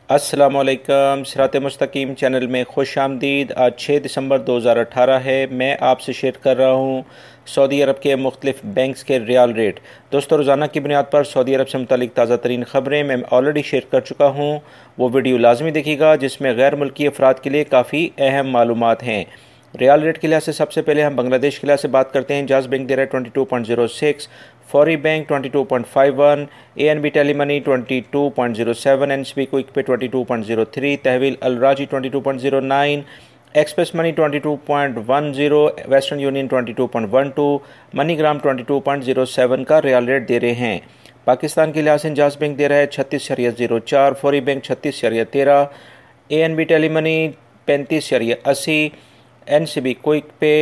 अस्सलामुअलैकुम। सिरात मुस्तकीम चैनल में खुश आमदीद। आज 6 दिसंबर 2018 है। मैं आपसे शेयर कर रहा हूँ सऊदी अरब के मुख्तलिफ बैंक्स के रियाल रेट। दोस्तों, रोज़ाना की बुनियाद पर सऊदी अरब से मुतालिक ताज़ा तरीन ख़बरें मैं ऑलरेडी शेयर कर चुका हूँ। वो वीडियो लाजमी देखिएगा जिसमें गैर मुल्की अफराद के लिए काफ़ी अहम मालूमात हैं। रियाल रेट के लिहाज से सबसे पहले हम बांग्लादेश के लिहाज से बात करते हैं। जाज बैंक दे रहा है 22.06, फौरी bank 22.51, ANB Telemoney 22.07, NCB quick पे 22.03, तहवील अल राजी 22.09, express money 22.10, western union 22.12, MoneyGram 22.07 का रियाल रेट दे रहे हैं। पाकिस्तान के लिहाज से जाज बैंक दे रहा है 36.04, Fawri bank 36.13, ANB Telemoney 35.80, NCB quick pay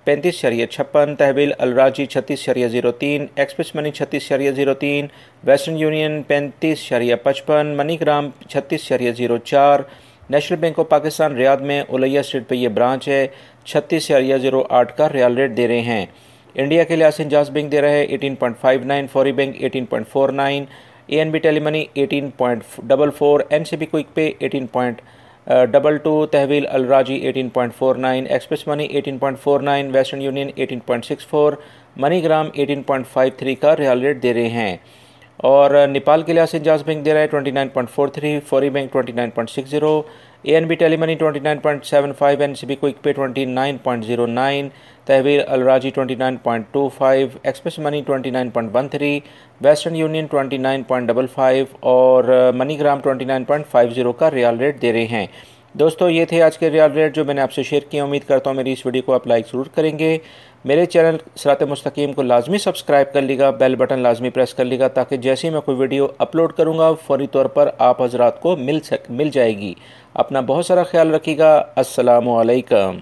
35.56, Tahweel Alrajhi 36.03, express money 36.03, Western Union 35.55, MoneyGram 36.04, National Bank of Pakistan Riyadh में उलैया स्ट्रीट पे ये ब्रांच है, 36.08 का रियाल रेट दे रहे हैं। इंडिया के लिहाज से जाज बैंक दे रहा है 18.59, फौरी bank 18.49, ANB Telemoney 18.44, NCB quick पे 18.22, तहवील अल राजी 18.49, express money 18.49, western union 18.64, MoneyGram 18.53 का रियाल रेट दे रहे हैं। और नेपाल के लिहाज से जाज बैंक दे रहा है 29.43, फौरी bank 29.60, ANB Telemoney 29.75, NCB quick पे 29.09, तहवील अल राजी 29.25, एक्सप्रेस मनी 29.13, वेस्टर्न यूनियन 29.55 और मनीग्राम 29.50 का रियाल रेट दे रहे हैं। दोस्तों, ये थे आज के रियाल रेट जो मैंने आपसे शेयर किया। उम्मीद करता हूँ मेरी इस वीडियो को आप लाइक ज़रूर करेंगे। मेरे चैनल सिरात मुस्तकीम को लाजमी सब्सक्राइब कर लीजिएगा, बेल बटन लाजमी प्रेस कर लीजिएगा ताकि जैसे ही मैं कोई वीडियो अपलोड करूँगा फौरी तौर पर आप हजरात को मिल जाएगी। अपना बहुत सारा ख्याल रखिएगा। अस्सलामु अलैकुम।